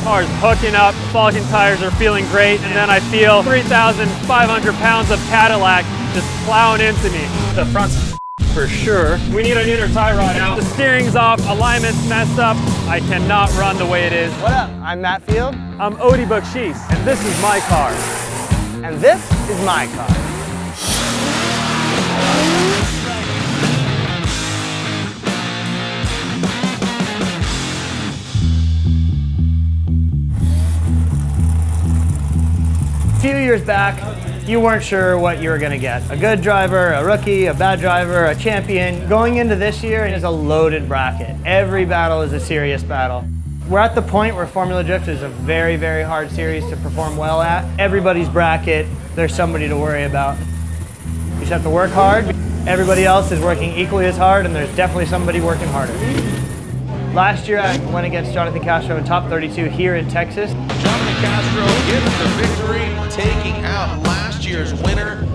Car's hooking up, Falcon tires are feeling great, and then I feel 3,500 pounds of Cadillac just plowing into me. The front's for sure. We need an inner tie rod out. The steering's off, alignment's messed up. I cannot run the way it is. What up? I'm Matt Field. I'm Bakchis, and this is my car. And this is my car. A few years back, you weren't sure what you were going to get. A good driver, a rookie, a bad driver, a champion. Going into this year is a loaded bracket. Every battle is a serious battle. We're at the point where Formula Drift is a very, very hard series to perform well at. Everybody's bracket, there's somebody to worry about. You just have to work hard. Everybody else is working equally as hard, and there's definitely somebody working harder. Last year, I went against Jonathan Castro in top 32 here in Texas. Jonathan Castro gets the victory, taking out last year's winner.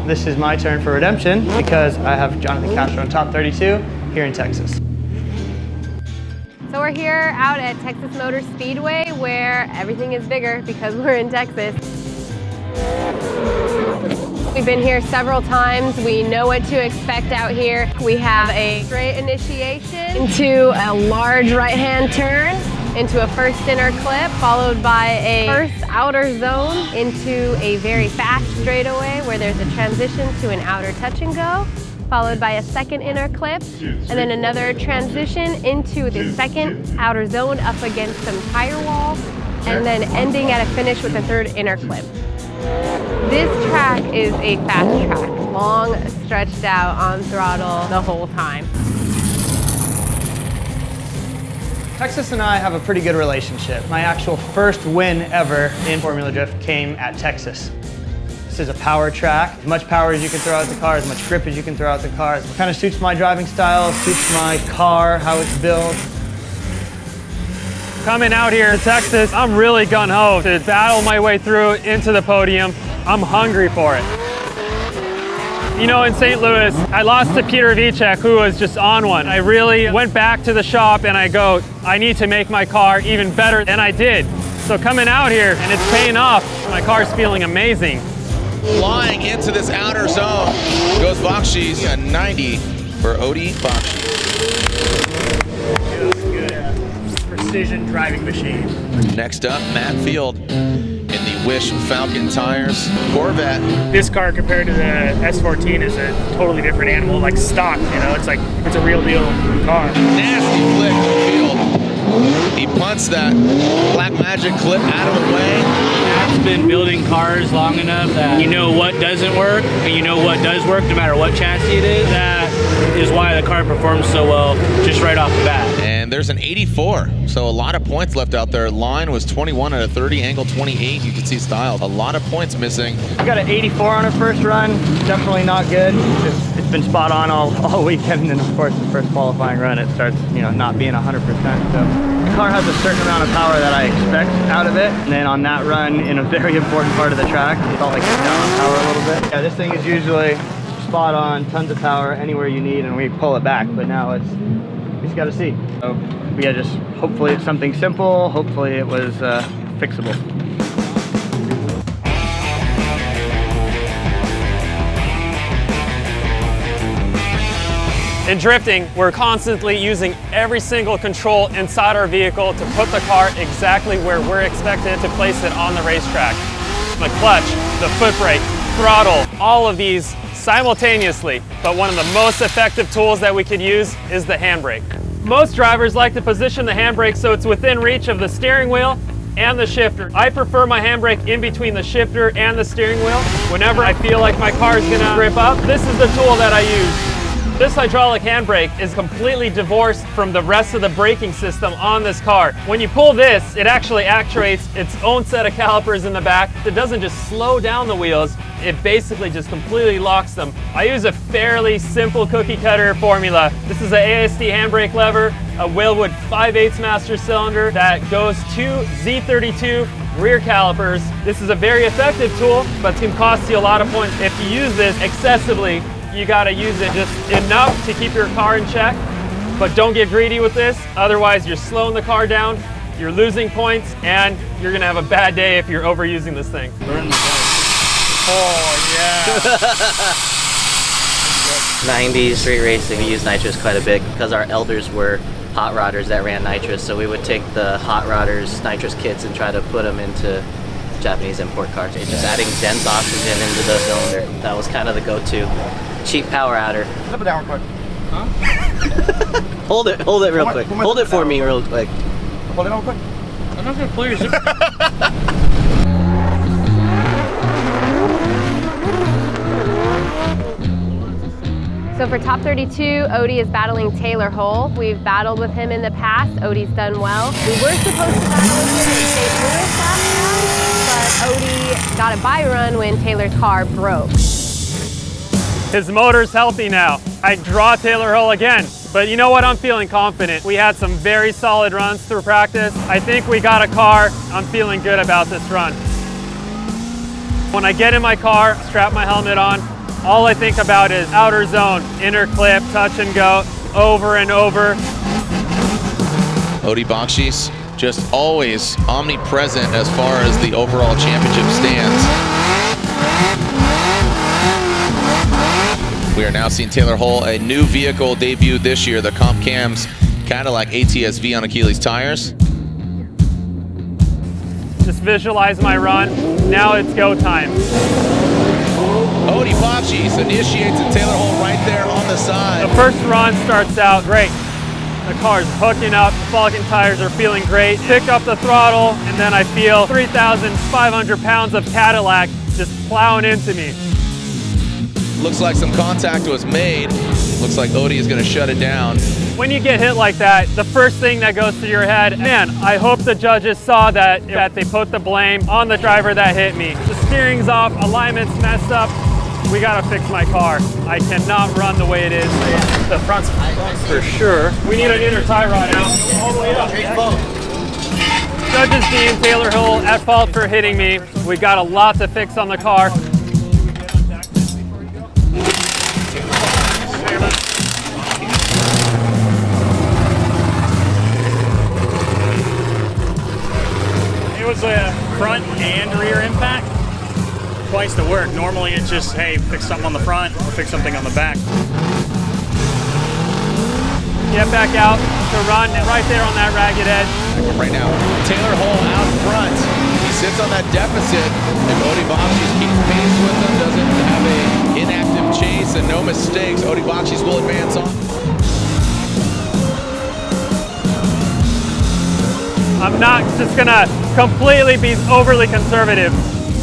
This is my turn for redemption because I have Jonathan Castro in top 32 here in Texas. So we're here out at Texas Motor Speedway where everything is bigger because we're in Texas. We've been here several times. We know what to expect out here. We have a straight initiation into a large right-hand turn, into a first inner clip, followed by a first outer zone into a very fast straightaway where there's a transition to an outer touch and go, followed by a second inner clip, and then another transition into the second outer zone up against some tire wall, and then ending at a finish with a third inner clip. This track is a fast track, long, stretched out on throttle the whole time. Texas and I have a pretty good relationship. My actual first win ever in Formula Drift came at Texas. This is a power track. As much power as you can throw out the car, as much grip as you can throw out the car. It kind of suits my driving style, suits my car, how it's built. Coming out here to Texas, I'm really gung-ho to battle my way through into the podium. I'm hungry for it. You know, in St. Louis, I lost to Peter Vicek, who was just on one. I really went back to the shop and I go, I need to make my car even better, and I did. So coming out here, and it's paying off. My car's feeling amazing. Flying into this outer zone goes Bakchis, a 90 for Bakchis. Precision driving machine. Next up, Matt Field in the Wish Falcon tires. Corvette. This car compared to the S14 is a totally different animal, like stock, you know, it's a real deal car. Nasty flick from Field. He punts that Black Magic clip out of the way. Matt's been building cars long enough that you know what doesn't work and you know what does work no matter what chassis it is. That is why the car performs so well just right off the bat. And there's an 84, so a lot of points left out there. Line was 21 out of 30, angle 28. You can see style. A lot of points missing. We got an 84 on our first run. Definitely not good. It's been spot on all weekend, and of course the first qualifying run it starts, you know, not being 100%. So the car has a certain amount of power that I expect out of it, and then on that run in a very important part of the track, it felt like it's down on power a little bit. Yeah, this thing is usually spot on, tons of power anywhere you need, and we pull it back. But now we just got to see. So yeah, just hopefully it's something simple. Hopefully it was fixable. In drifting, we're constantly using every single control inside our vehicle to put the car exactly where we're expected to place it on the racetrack. The clutch, the foot brake, throttle, all of these simultaneously. But one of the most effective tools that we could use is the handbrake. Most drivers like to position the handbrake so it's within reach of the steering wheel and the shifter. I prefer my handbrake in between the shifter and the steering wheel. Whenever I feel like my car is gonna grip up, this is the tool that I use. This hydraulic handbrake is completely divorced from the rest of the braking system on this car. When you pull this, it actually actuates its own set of calipers in the back. It doesn't just slow down the wheels, it basically just completely locks them. I use a fairly simple cookie cutter formula. This is an ASD handbrake lever, a Wilwood 5/8 master cylinder that goes to Z32 rear calipers. This is a very effective tool, but it can cost you a lot of points. If you use this excessively, you gotta use it just enough to keep your car in check, but don't get greedy with this. Otherwise, you're slowing the car down you're losing points, and you're gonna have a bad day if you're overusing this thing. Oh, yeah. 90s street racing, we use nitrous quite a bit because our elders were hot rodders that ran nitrous. So we would take the hot rodders nitrous kits and try to put them into Japanese import cars. Just adding dense oxygen into the cylinder. That was kind of the go-to. Cheap power adder. Flip it down real quick. Huh? Hold it real quick. Hold it for me real quick. Hold it real quick. I'm not gonna pull your zipper. So for top 32, Odie is battling Taylor Hull. We've battled with him in the past. Odie's done well. We were supposed to battle with him in St. Louis last round, but Odie got a bye run when Taylor's car broke. His motor's healthy now. I draw Taylor Hull again, but you know what? I'm feeling confident. We had some very solid runs through practice. I think we got a car. I'm feeling good about this run. When I get in my car, strap my helmet on, all I think about is outer zone, inner clip, touch and go, over and over. Odie Bakchis just always omnipresent as far as the overall championship stands. We are now seeing Taylor Hull, a new vehicle debuted this year, the Comp Cam's Cadillac ATS-V on Achilles tires. Just visualize my run. Now it's go time. Odie Bakchis initiates and Taylor Hull right there on the side. The first run starts out great. The car's hooking up, the Falcon tires are feeling great. Pick up the throttle, and then I feel 3,500 pounds of Cadillac just plowing into me. Looks like some contact was made. Looks like Odie is going to shut it down. When you get hit like that, the first thing that goes through your head, man, I hope the judges saw that they put the blame on the driver that hit me. The steering's off, alignment's messed up. We gotta fix my car. I cannot run the way it is. The front's for sure. We need an inner tie rod out. All the way up. Judges deem Taylor Hull at fault for hitting me. We got a lot to fix on the car. It was a front and rear impact. Twice the work. Normally it's just, hey, fix something on the front or fix something on the back. Get back out to run right there on that ragged edge. Right now, Taylor Hull out front. He sits on that deficit. If Odie Bakchis keeps pace with him, doesn't have an inactive chase and no mistakes, Odie Bakchis will advance on. I'm not just gonna completely be overly conservative.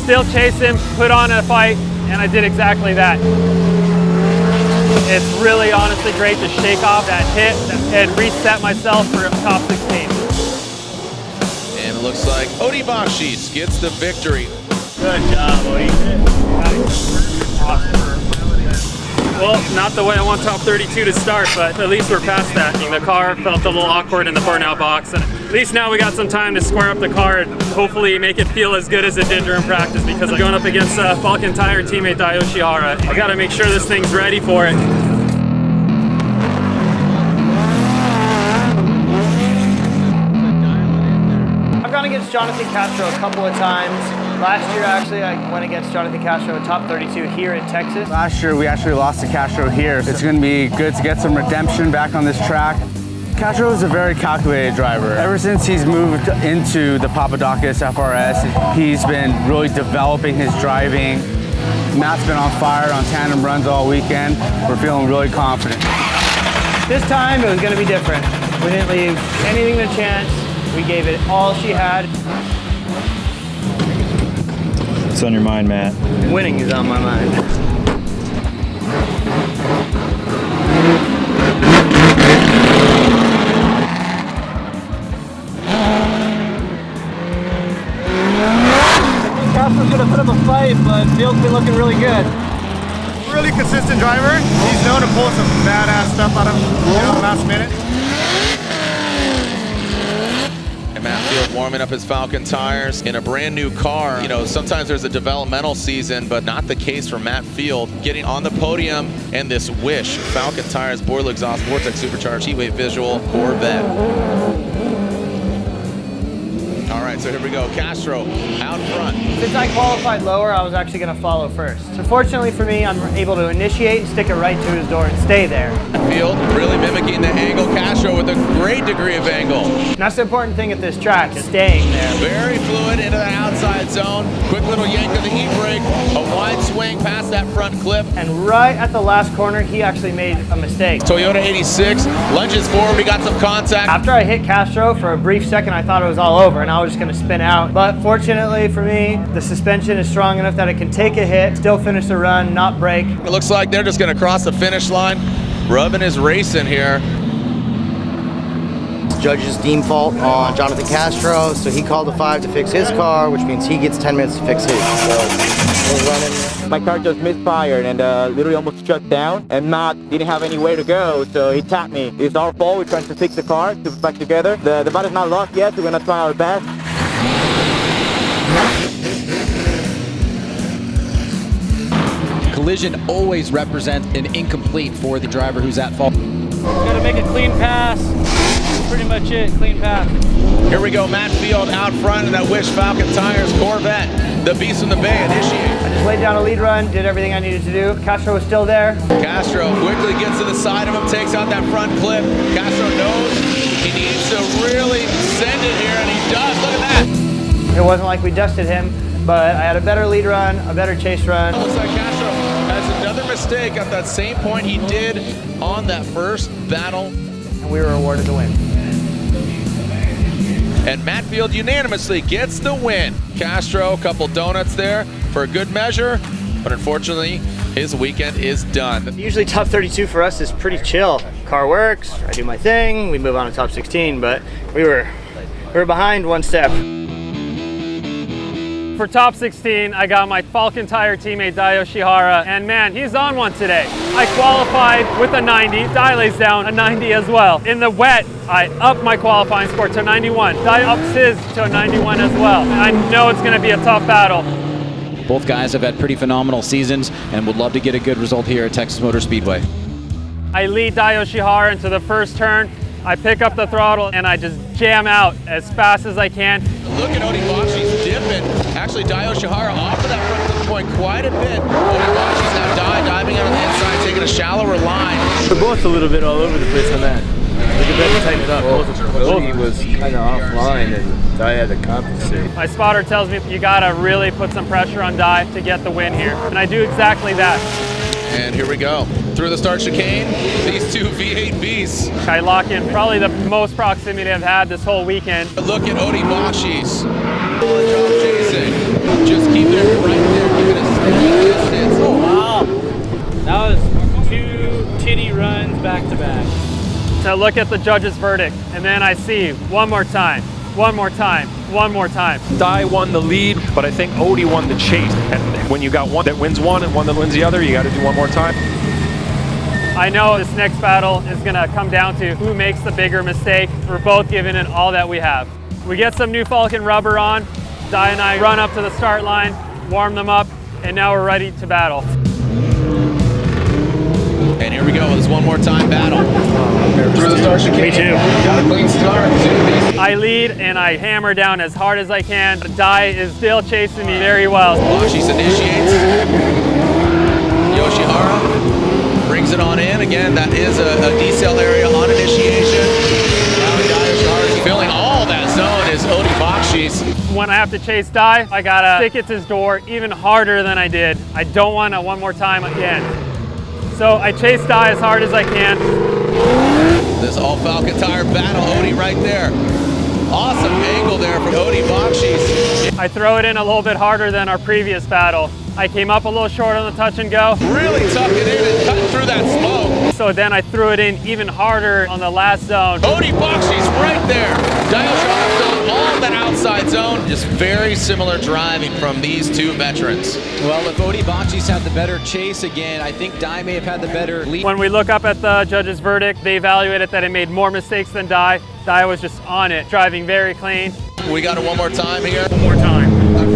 Still chase him, put on a fight, and I did exactly that. It's really honestly great to shake off that hit and reset myself for top 16. And it looks like Odie Bakchis gets the victory. Good job, Odie. Awesome. Well, not the way I want top 32 to start, but at least we're past that. The car felt a little awkward in the burnout box, and at least now we got some time to square up the car and hopefully make it feel as good as it did during practice, because I'm going up against Falcon Tire teammate Shahar. I got to make sure this thing's ready for it. I've gone against Jonathan Castro a couple of times. Last year, actually, I went against Jonathan Castro, top 32 here in Texas. Last year, we actually lost to Castro here. It's going to be good to get some redemption back on this track. Castro is a very calculated driver. Ever since he's moved into the Papadakis FRS, he's been really developing his driving. Matt's been on fire on tandem runs all weekend. We're feeling really confident. This time, it was going to be different. We didn't leave anything to chance. We gave it all she had. What's on your mind, Matt? Winning is on my mind. Castro's gonna put up a fight, but Field's been looking really good. Really consistent driver. He's known to pull some badass stuff out of the last minute. Matt Field warming up his Falcon tires in a brand new car. You know, sometimes there's a developmental season, but not the case for Matt Field. Getting on the podium and this Wish Falcon tires, boiler exhaust, Vortex supercharged, heatwave visual, Corvette. right, so here we go. Castro out front. Since I qualified lower, I was actually going to follow first. So fortunately for me, I'm able to initiate and stick it right to his door and stay there. Field really mimicking the angle. Castro with a great degree of angle. And that's the important thing at this track, is staying there. Very fluid into the outside zone. Quick little yank of the e-brake. A wide swing past that front clip. And right at the last corner, he actually made a mistake. Toyota 86 lunges forward. He got some contact. After I hit Castro, for a brief second, I thought it was all over and I was just going to spin out. But fortunately for me, the suspension is strong enough that it can take a hit, still finish the run, not break. It looks like they're just going to cross the finish line. Rubbing his racing here. Judges deem fault on Jonathan Castro, so he called a 5 to fix his car, which means he gets 10 minutes to fix his. So we're running. My car just misfired and literally almost shut down, and Matt didn't have anywhere to go, so he tapped me. It's our fault. We're trying to fix the car, to put it back together. The battery's not lost yet, so we're gonna try our best. Collision always represents an incomplete for the driver who's at fault. Gotta make a clean pass. Pretty much it, clean pass. Here we go, Matt Field out front in that Wish Falcon Tires Corvette. The Beast in the Bay initiate. I just laid down a lead run, did everything I needed to do. Castro was still there. Castro quickly gets to the side of him, takes out that front clip. Castro knows he needs to really send it here, and he does. Look at that. It wasn't like we dusted him, but I had a better lead run, a better chase run. Looks like Castro has another mistake at that same point he did on that first battle. And we were awarded the win. And Matt Field unanimously gets the win. Castro, a couple donuts there for a good measure, but unfortunately, his weekend is done. Usually top 32 for us is pretty chill. Car works, I do my thing, we move on to top 16, but we were behind one step. For top 16, I got my Falcon Tire teammate Dio Shahar, and man, he's on one today. I qualified with a 90, Dio lays down a 90 as well. In the wet, I upped my qualifying score to 91. Dio ups his to a 91 as well. I know it's gonna be a tough battle. Both guys have had pretty phenomenal seasons and would love to get a good result here at Texas Motor Speedway. I lead Dio Shahar into the first turn. I pick up the throttle and I just jam out as fast as I can. Look at Bakchis dipping. Actually, Dio Shahar off of that front clip point quite a bit. Bakchis now diving out on the inside, taking a shallower line. We're both a little bit all over the place on that. We could better tighten it up. He was kind of offline and Di had to compensate. My spotter tells me you gotta really put some pressure on Di to get the win here. And I do exactly that. And here we go. Through the start chicane, these two V8 beasts. I lock in probably the most proximity I've had this whole weekend. Look at Bakchis. Chasing. Just keep it right there, keeping a steady distance. Oh, wow. That was 2 titty runs back to back. To look at the judge's verdict, and then I see one more time, one more time, one more time. Di won the lead, but I think Odie won the chase. And when you got one that wins one and one that wins the other, you got to do one more time. I know this next battle is gonna come down to who makes the bigger mistake. We're both giving it all that we have. We get some new Falcon rubber on. Di and I run up to the start line, warm them up, and now we're ready to battle. And here we go, this one more time battle. Through the start chicane. Me too. Got a clean start. I lead and I hammer down as hard as I can. Di is still chasing me very well. Bakchis initiates. Yoshihara brings it on in. Again, that is a decel area on initiation. Now filling all that zone is Bakchis. When I have to chase Di, I gotta stick it to his door even harder than I did. I don't want to one more time again. So I chase Di as hard as I can. This all Falcon Tire battle, Odie right there. Awesome angle there from Bakchis. I throw it in a little bit harder than our previous battle. I came up a little short on the touch and go. Really tuck it in and cut through that smoke. So then I threw it in even harder on the last zone. Bakchis right there. Dio Shahar on that outside zone. Just very similar driving from these two veterans. Well, if Bakchis had the better chase again, I think Di may have had the better lead. When we look up at the judge's verdict, they evaluated that it made more mistakes than Di. Di was just on it, driving very clean. We got it one more time here. One more time.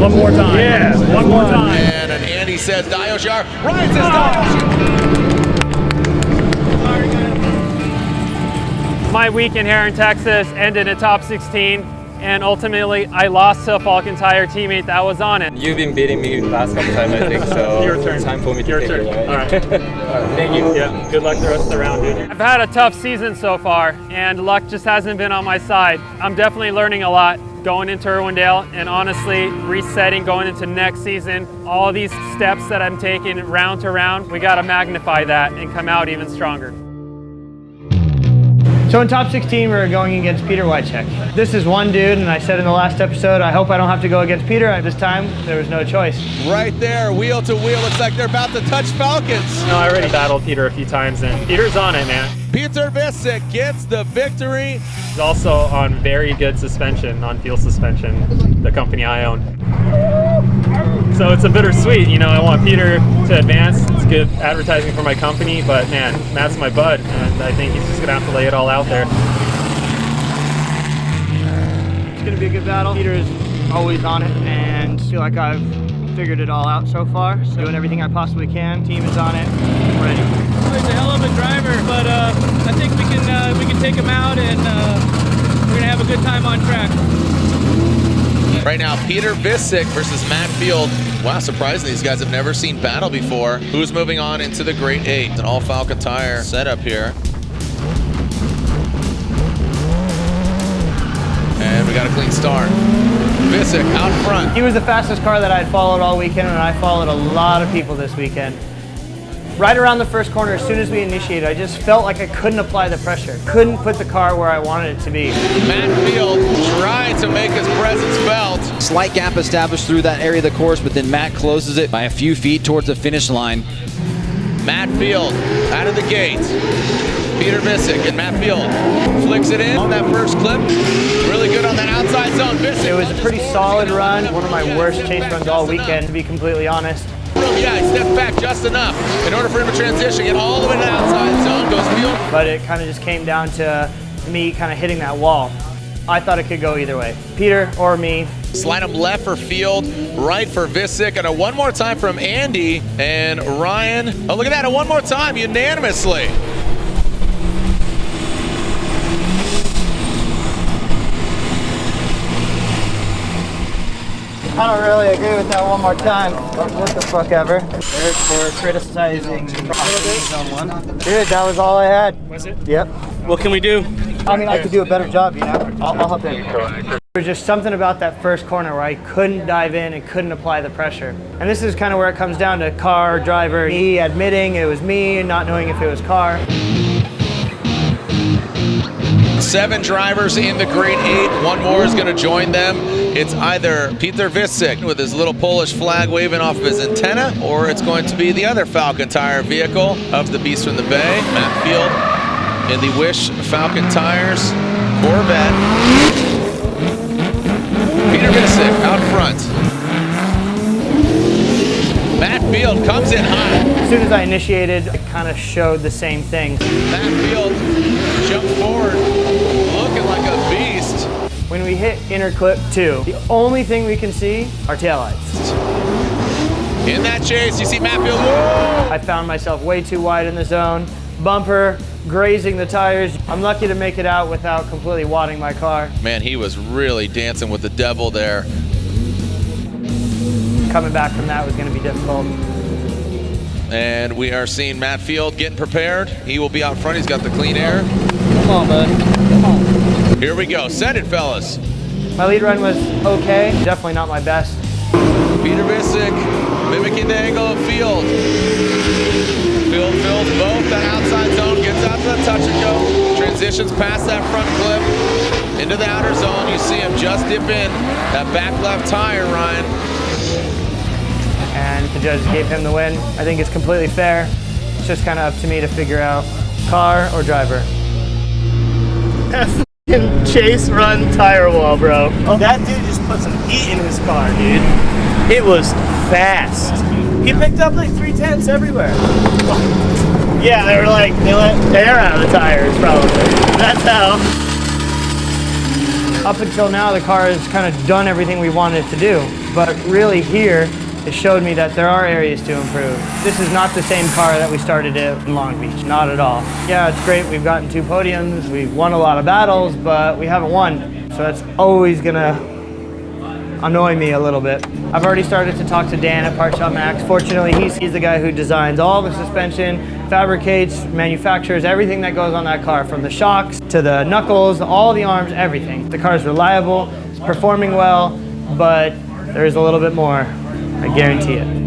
One more time. Yeah, one more time. And Andy says Dio Shahar. Ryan says Dio. My weekend here in Texas ended in top 16. and ultimately I lost to a Falcon Tire teammate that was on it. You've been beating me last couple times, I think, so Your turn. It's time for me to Your take turn. it, right? All right. All right. Thank you. Yeah, good luck the rest of the round, dude. I've had a tough season so far, and luck just hasn't been on my side. I'm definitely learning a lot going into Irwindale, and honestly, resetting going into next season. All of these steps that I'm taking round to round, we gotta magnify that and come out even stronger. So in top 16, we're going against Peter Wycheck. This is one dude, and I said in the last episode, I hope I don't have to go against Peter. This time, there was no choice. Right there, wheel to wheel. Looks like they're about to touch Falcons. No, I already battled Peter a few times, and Peter's on it, man. Peter Visick gets the victory. He's also on very good suspension, on fuel suspension, the company I own. So it's a bittersweet, you know, I want Peter to advance. It's good advertising for my company, but man, Matt's my bud, and I think he's just gonna have to lay it all out there. It's gonna be a good battle. Peter is always on it, and I feel like I've figured it all out so far. So doing everything I possibly can. Team is on it. I'm ready. He's a hell of a driver, but I think we can take him out, and we're gonna have a good time on track. Right now, Peter Visick versus Matt Field. Wow, surprisingly, these guys have never seen battle before. Who's moving on into the Great 8? An all Falcon Tire setup here. And we got a clean start. Visick out front. He was the fastest car that I'd followed all weekend, and I followed a lot of people this weekend. Right around the first corner, as soon as we initiated, I just felt like I couldn't apply the pressure. Couldn't put the car where I wanted it to be. Matt Field trying to make his presence felt. Slight gap established through that area of the course, but then Matt closes it by a few feet towards the finish line. Matt Field out of the gate. Peter Visick and Matt Field flicks it in on that first clip. Really good on that outside zone. Visick. It was a pretty solid run. One of my worst chase runs all weekend, to be completely honest. Yeah, he stepped back just enough in order for him to transition, get all the way to the outside zone, goes Field. But it kind of just came down to me kind of hitting that wall. I thought it could go either way, Peter or me. Slide him left for Field, right for Visick, and a one more time from Andy and Ryan. Oh, look at that, a one more time, unanimously. I don't really agree with that one more time, but what the fuck ever. For criticizing Zone 1. Dude, that was all I had. Was it? Yep. What can we do? I mean, I could do a better job, you know? I'll help you. There's just something about that first corner where I couldn't dive in and couldn't apply the pressure. And this is kind of where it comes down to car, driver, me admitting it was me and not knowing if it was car. 7 drivers in the Great 8. One more is going to join them. It's either Peter Visick with his little Polish flag waving off of his antenna, or it's going to be the other Falcon Tire vehicle of the Beast from the Bay, Matt Field, in the Wish Falcon Tires Corvette. Peter Visick out front. Matt Field comes in hot. As soon as I initiated, it kind of showed the same thing. Matt Field jumps forward, looking like a beast. When we hit inner clip 2, the only thing we can see are taillights. In that chase, you see Matt Field. Whoa! I found myself way too wide in the zone. Bumper grazing the tires. I'm lucky to make it out without completely wadding my car. Man, he was really dancing with the devil there. Coming back from that was going to be difficult. And we are seeing Matt Field getting prepared. He will be out front. He's got the clean air. Come on, bud. Come on. Here we go. Send it, fellas. My lead run was okay. Definitely not my best. Peter Visick mimicking the angle of Field. Field fills both that outside zone, gets out to the touch and go. Transitions past that front clip into the outer zone. You see him just dip in that back left tire, Ryan. And the judges gave him the win. I think it's completely fair. It's just kind of up to me to figure out car or driver. That f***ing chase run tire wall, bro. That dude just put some heat in his car, dude. It was fast. He picked up like 3/10 everywhere. Yeah, they let air out of the tires probably. That's how. Up until now, the car has kind of done everything we wanted it to do. But really here, it showed me that there are areas to improve. This is not the same car that we started in Long Beach, not at all. Yeah, it's great, we've gotten 2 podiums, we've won a lot of battles, but we haven't won. So that's always gonna annoy me a little bit. I've already started to talk to Dan at Part Shop Max. Fortunately, he's the guy who designs all the suspension, fabricates, manufactures everything that goes on that car, from the shocks to the knuckles, all the arms, everything. The car is reliable, it's performing well, but there's a little bit more, I guarantee it.